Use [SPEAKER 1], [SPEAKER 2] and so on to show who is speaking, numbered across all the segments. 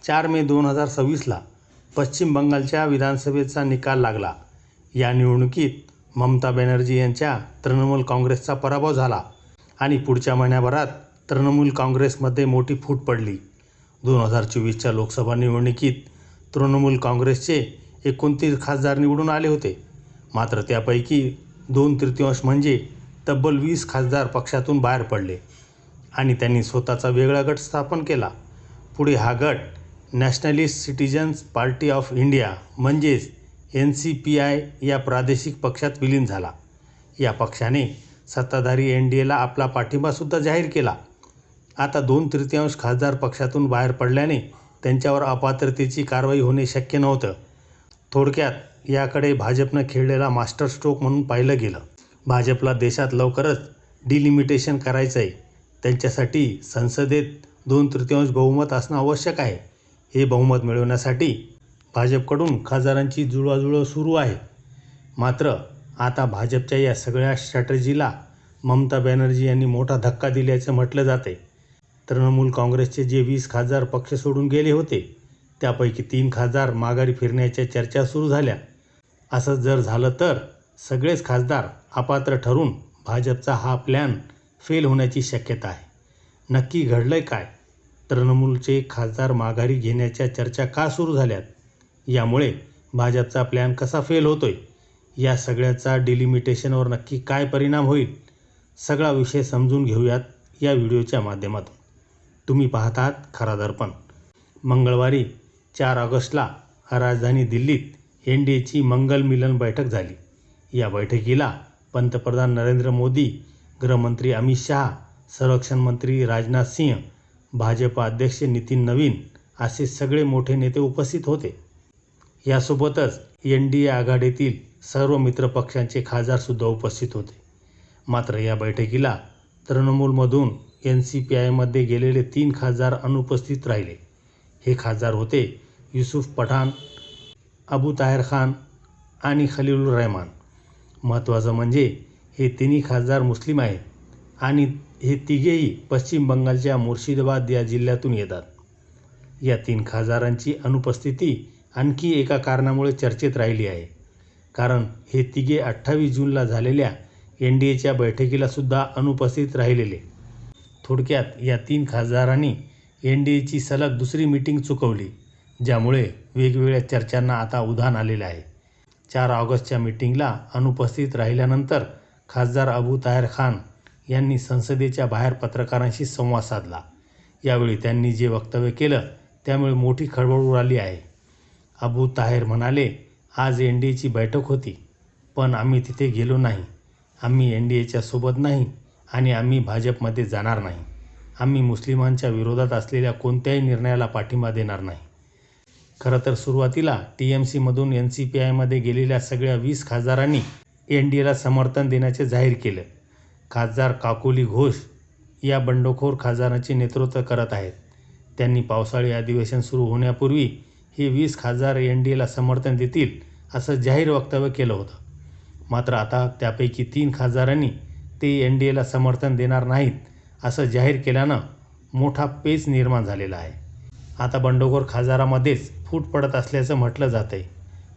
[SPEAKER 1] 4 मे 2026ला पश्चिम बंगालच्या विधानसभेचा निकाल लागला. या निवडणुकीत ममता बॅनर्जी यांच्या तृणमूल काँग्रेसचा पराभव झाला आणि पुढच्या महिन्याभरात तृणमूल काँग्रेसमध्ये मोठी फूट पडली. 2024च्या लोकसभा निवडणुकीत तृणमूल काँग्रेसचे 29 खासदार निवडून आले होते. मात्र त्यापैकी 2/3 म्हणजे तब्बल 20 खासदार पक्षातून बाहेर पडले आणि त्यांनी स्वतःचा वेगळा गट स्थापन केला. पुढे हा गट nationalist citizens party of India म्हणजेच NCPI या प्रादेशिक पक्षात विलीन झाला. या पक्षाने सत्ताधारी NDAला आपला पाठिंबासुद्धा जाहीर केला. आता 2/3 खासदार पक्षातून बाहेर पडल्याने त्यांच्यावर अपात्रतेची कारवाई होणे शक्य नव्हतं. थोडक्यात याकडे भाजपनं खेळलेला मास्टर स्ट्रोक म्हणून पाहिलं गेलं. भाजपला देशात लवकरच डिलिमिटेशन करायचं आहे. त्यांच्यासाठी संसदेत 2/3 बहुमत असणं आवश्यक आहे. हे बहुमत मिळवण्यासाठी भाजपकडून खासदारांची जुळवाजुळव सुरू आहे. मात्र आता भाजपच्या या सगळ्या स्ट्रॅटेजीला ममता बॅनर्जी यांनी मोठा धक्का दिल्याचं म्हटलं जातंय. तृणमूल काँग्रेसचे जे 20 खासदार पक्ष सोडून गेले होते त्यापैकी 3 खासदार माघारी फिरण्याच्या चर्चा सुरू झाल्या. असं जर झालं तर सगळेच खासदार अपात्र ठरून भाजपचा हा प्लॅन फेल होण्याची शक्यता आहे. नक्की घडलंय काय? तृणमूलचे खासदार माघारी घेण्याच्या चर्चा का सुरू झाल्यात? यामुळे भाजपचा प्लॅन कसा फेल होतोय? या सगळ्याचा डिलिमिटेशनवर नक्की काय परिणाम होईल? सगळा विषय समजून घेऊयात या व्हिडिओच्या माध्यमातून. तुम्ही पाहतात खरा दर्पण. मंगळवारी 4 ऑगस्टला राजधानी दिल्लीत NDAची मंगल मिलन बैठक झाली. या बैठकीला पंतप्रधान नरेंद्र मोदी, गृहमंत्री अमित शहा, संरक्षण मंत्री राजनाथ सिंह, भाजपा अध्यक्ष नितीन नवीन असे सगळे मोठे नेते उपस्थित होते. यासोबतच NDA आघाडीतील सर्व मित्रपक्षांचे खासदारसुद्धा उपस्थित होते. मात्र या बैठकीला तृणमूलमधून NCPIमध्ये गेलेले 3 खासदार अनुपस्थित राहिले. हे खासदार होते युसूफ पठाण, अबू ताहेर खान आणि खलीलुर रहमान. महत्त्वाचं म्हणजे हे तिन्ही खासदार मुस्लिम आहेत आणि हे तिघेही पश्चिम बंगालच्या मुर्शिदाबाद या जिल्ह्यातून येतात. या 3 खासदारांची अनुपस्थिती आणखी एका कारणामुळे चर्चेत राहिली आहे. कारण हे तिघे 28 जूनला झालेल्या NDAच्या बैठकीला सुद्धा अनुपस्थित राहिलेले. थोडक्यात या 3 खासदारांनी NDAची सलग दुसरी मीटिंग चुकवली, ज्यामुळे वेगवेगळ्या चर्चांना आता उधाण आलेलं आहे. 4 ऑगस्टच्या मीटिंगला अनुपस्थित राहिल्यानंतर खासदार अबू ताहेर खान यांनी संसदेच्या बाहेर पत्रकारांशी संवाद साधला. यावेळी त्यांनी जे वक्तव्य केलं त्यामुळे मोठी खळबळ उडाली आहे. अबू ताहेर म्हणाले, आज NDAची बैठक होती, पण आम्ही तिथे गेलो नाही. आम्ही NDAच्या सोबत नाही आणि आम्ही भाजपमध्ये जाणार नाही. आम्ही मुस्लिमांच्या विरोधात असलेल्या कोणत्याही निर्णयाला पाठिंबा देणार नाही. खरं तर सुरुवातीला TMCमधून NCPIमध्ये गेलेल्या सगळ्या 20 खासदारांनी NDAला समर्थन देण्याचे जाहीर केलं. खासदार काकोली घोष या बंडखोर खासदारांचे नेतृत्व करत आहेत. त्यांनी पावसाळी अधिवेशन सुरू होण्यापूर्वी हे 20 खासदार NDAला समर्थन देतील असं जाहीर वक्तव्य केलं होतं. मात्र आता त्यापैकी 3 खासदारांनी ते NDAला समर्थन देणार नाहीत असं जाहीर केल्यानं मोठा पेच निर्माण झालेला आहे. आता बंडखोर खासदारामध्येच फूट पडत असल्याचं म्हटलं जात आहे.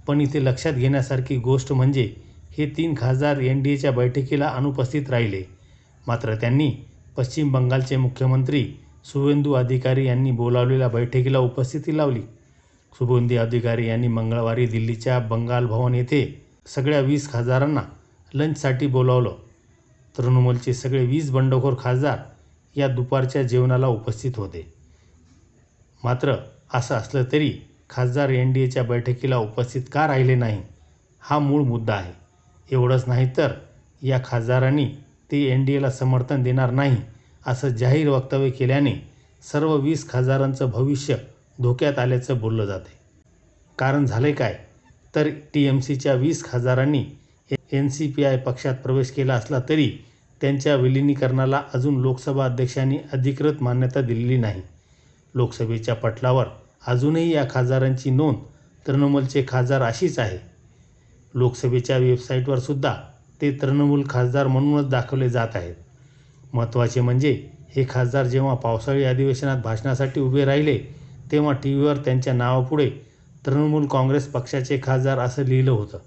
[SPEAKER 1] पण इथे लक्षात घेण्यासारखी गोष्ट म्हणजे हे 3 खासदार NDAच्या बैठकीला अनुपस्थित राहिले. मात्र त्यांनी पश्चिम बंगालचे मुख्यमंत्री शुभेंदू अधिकारी यांनी बोलावलेल्या बैठकीला उपस्थिती लावली. शुभेंदू अधिकारी यांनी मंगळवारी दिल्लीच्या बंगाल भवन येथे सगळ्या 20 खासदारांना लंचसाठी बोलावलं. तृणमूलचे सगळे 20 बंडखोर खासदार या दुपारच्या जेवणाला उपस्थित होते. मात्र असं असलं तरी खासदार NDAच्या बैठकीला उपस्थित का राहिले नाही हा मूळ मुद्दा आहे. एवढंच नाही तर या खासदारांनी ते NDAला समर्थन देणार नाही असं जाहीर वक्तव्य केल्याने सर्व 20 खासदारांचं भविष्य धोक्यात आल्याचं बोललं जाते. कारण झाले काय तर TMCच्या 20 खासदारांनी NCPI पक्षात प्रवेश केला असला तरी त्यांच्या विलिनीकरणाला अजून लोकसभा अध्यक्षांनी अधिकृत मान्यता दिलेली नाही. लोकसभेच्या पटलावर अजूनही या खासदारांची नोंद तृणमूलचे खासदार अशीच आहे. लोकसभेच्या वेबसाईटवर सुद्धा ते तृणमूल खासदार म्हणूनच दाखवले जात आहेत. महत्त्वाचे म्हणजे हे खासदार जेव्हा पावसाळी अधिवेशनात भाषणासाठी उभे राहिले तेव्हा टी व्हीवर त्यांच्या नावापुढे तृणमूल काँग्रेस पक्षाचे खासदार असं लिहिलं होतं.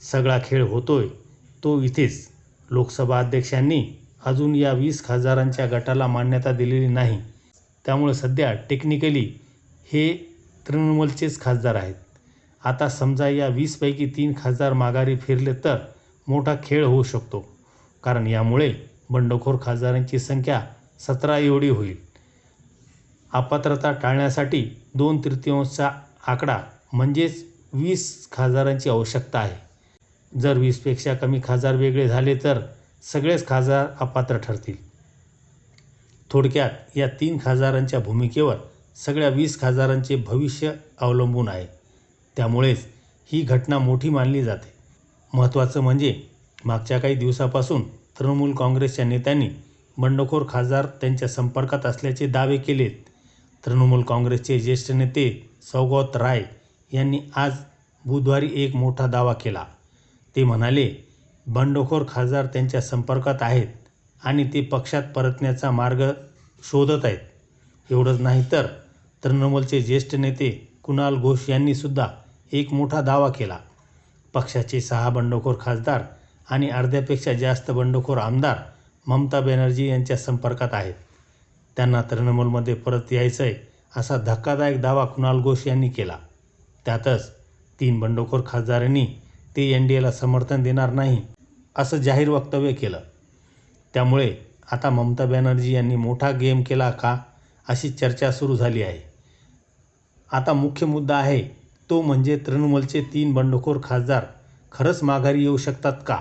[SPEAKER 1] सगळा खेळ होतोय तो इथेच. लोकसभा अध्यक्षांनी अजून या 20 खासदारांच्या गटाला मान्यता दिलेली नाही. त्यामुळे सध्या टेक्निकली हे तृणमूलचेच खासदार आहेत. आता समजा या 20 पैकी 3 खासदार माघारी फिरले तर मोठा खेळ होऊ शकतो. कारण यामुळे बंडखोर खासदारांची संख्या 17 एवढी होईल. अपात्रता टाळण्यासाठी 2/3चा आकडा म्हणजेच 20 खासदारांची आवश्यकता आहे. जर 20पेक्षा कमी खासदार वेगळे झाले तर सगळेच खासदार अपात्र ठरतील. थोडक्यात या 3 खासदारांच्या भूमिकेवर सगळ्या 20 खासदारांचे भविष्य अवलंबून आहे. त्यामुळेच ही घटना मोठी मानली जाते. महत्त्वाचं म्हणजे मागच्या काही दिवसापासून तृणमूल काँग्रेसच्या नेत्यांनी बंडखोर खासदार त्यांच्या संपर्कात असल्याचे दावे केलेत. तृणमूल काँग्रेसचे ज्येष्ठ नेते सौगत राय यांनी आज बुधवारी एक मोठा दावा केला. ते म्हणाले, बंडखोर खासदार त्यांच्या संपर्कात आहेत आणि ते पक्षात परतण्याचा मार्ग शोधत आहेत. एवढंच नाही तर तृणमूलचे ज्येष्ठ नेते कुणाल घोष यांनी सुद्धा एक मोठा दावा केला. पक्षाचे 6 बंडखोर खासदार आणि अर्ध्यापेक्षा जास्त बंडखोर आमदार ममता बॅनर्जी यांच्या संपर्कात आहेत. त्यांना तृणमूलमध्ये परत यायचंय असा धक्कादायक दावा कुणाल घोष यांनी केला. त्यातच 3 बंडखोर खासदारांनी ते NDAला समर्थन देणार नाही असं जाहीर वक्तव्य केलं. त्यामुळे आता ममता बॅनर्जी यांनी मोठा गेम केला का अशी चर्चा सुरू झाली आहे. आता मुख्य मुद्दा आहे तो म्हणजे तृणमूलचे 3 बंडखोर खासदार खरंच माघारी येऊ शकतात का?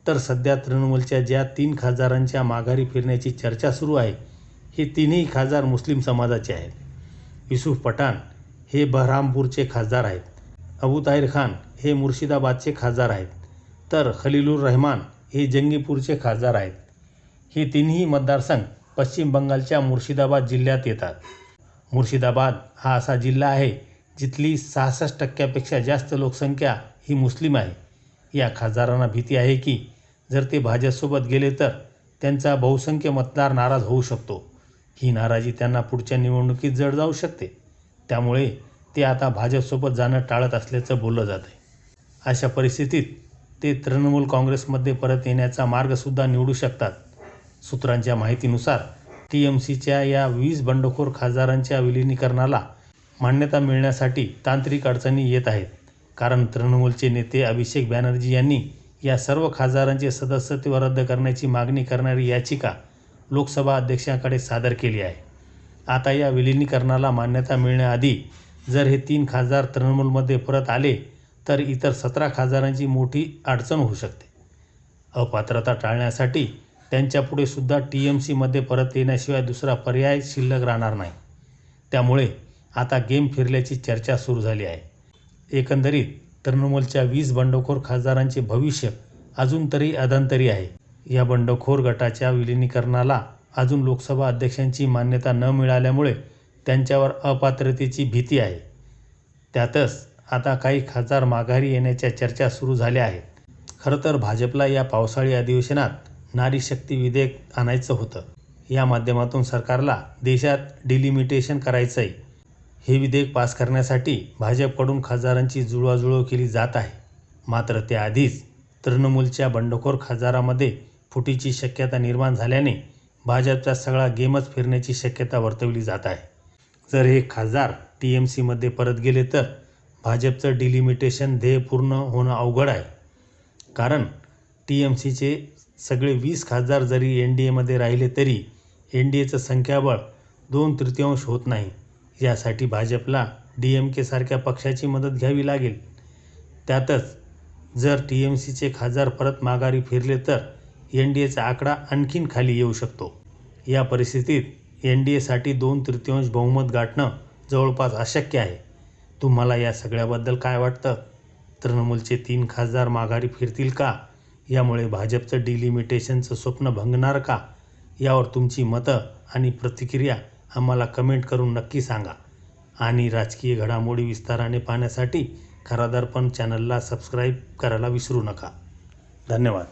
[SPEAKER 1] तर सध्या तृणमूलच्या ज्या 3 खासदारांच्या माघारी फिरण्याची चर्चा सुरू आहे हे 3ही खासदार मुस्लिम समाजाचे आहेत. युसूफ पठाण हे बहरामपूरचे खासदार आहेत. अबू ताहिर खान हे मुर्शिदाबादचे खासदार आहेत. तर खलीलुर रहमान हे जंगीपूरचे खासदार आहेत. हे 3ही मतदारसंघ पश्चिम बंगालच्या मुर्शिदाबाद जिल्ह्यात येतात. मुर्शिदाबाद हा असा जिल्हा आहे जिथली 66% जास्त लोकसंख्या ही मुस्लिम आहे. या खासदारांना भीती आहे की जर ते भाजपसोबत गेले तर त्यांचा बहुसंख्य मतदार नाराज होऊ शकतो. ही नाराजी त्यांना पुढच्या निवडणुकीत जड जाऊ शकते. त्यामुळे ते आता भाजपसोबत जाणं टाळत असल्याचं बोललं जात आहे. अशा परिस्थितीत ते तृणमूल काँग्रेसमध्ये परत येण्याचा मार्गसुद्धा निवडू शकतात. सूत्रांच्या माहितीनुसार TMCच्या या 20 बंडखोर खासदारांच्या विलिनीकरणाला मान्यता मिळण्यासाठी तांत्रिक अडचणी येत आहेत. कारण तृणमूलचे नेते अभिषेक बॅनर्जी यांनी या सर्व खासदारांचे सदस्यत्व रद्द करण्याची मागणी करणारी याचिका लोकसभा अध्यक्षांकडे सादर केली आहे. आता या विलिनीकरणाला मान्यता मिळण्याआधी जर हे 3 खासदार तृणमूलमध्ये परत आले तर इतर 17 खासदारांची मोठी अडचण होऊ शकते. अपात्रता टाळण्यासाठी त्यांच्यापुढे सुद्धा TMCमध्ये परत येण्याशिवाय दुसरा पर्याय शिल्लक राहणार नाही. त्यामुळे आता गेम फिरल्याची चर्चा सुरू झाली आहे. एकंदरीत तृणमूलच्या 20 बंडखोर खासदारांचे भविष्य अजून तरी अधांतरी आहे. या बंडखोर गटाच्या विलिनीकरणाला अजून लोकसभा अध्यक्षांची मान्यता न मिळाल्यामुळे त्यांच्यावर अपात्रतेची भीती आहे. त्यातच आता काही खासदार माघारी येण्याच्या चर्चा सुरू झाल्या आहेत. खरं तर भाजपला या पावसाळी अधिवेशनात नारी शक्ती विधेयक आणायचं होतं. या माध्यमातून सरकारला देशात डिलिमिटेशन करायचं आहे. हे विधेयक पास करण्यासाठी भाजपकडून खासदारांची जुळवाजुळव केली जात आहे. मात्र त्याआधीच तृणमूलच्या बंडखोर खासदारामध्ये फुटीची शक्यता निर्माण झाल्याने भाजपचा सगळा गेमच फिरण्याची शक्यता वर्तवली जात आहे. जर हे खासदार TMCमध्ये परत गेले तर भाजपचं डिलिमिटेशन ध्येय पूर्ण होणं अवघड आहे. कारण TMCचे सगळे 20 खासदार जरी NDAमध्ये राहिले तरी NDAचं संख्याबळ 2/3 होत नाही. यासाठी भाजपला DMK सारख्या पक्षाची मदत घ्यावी लागेल. त्यातच जर TMCचे खासदार परत माघारी फिरले तर NDAचा आकडा आणखीन खाली येऊ शकतो. या परिस्थितीत NDAसाठी 2/3 बहुमत गाठणं जवळपास अशक्य आहे. तुम्हाला या सगळ्याबद्दल काय वाटतं? तृणमूलचे 3 खासदार माघारी फिरतील का? यामुळे भाजपचं डिलिमिटेशनचं स्वप्न भंगणार का? यावर तुमची मतं आणि प्रतिक्रिया आम्हाला कमेंट करून नक्की सांगा. आणि राजकीय घडामोडी विस्ताराने पाहण्यासाठी खरा दर्पण चॅनलला सबस्क्राईब करायला विसरू नका. धन्यवाद.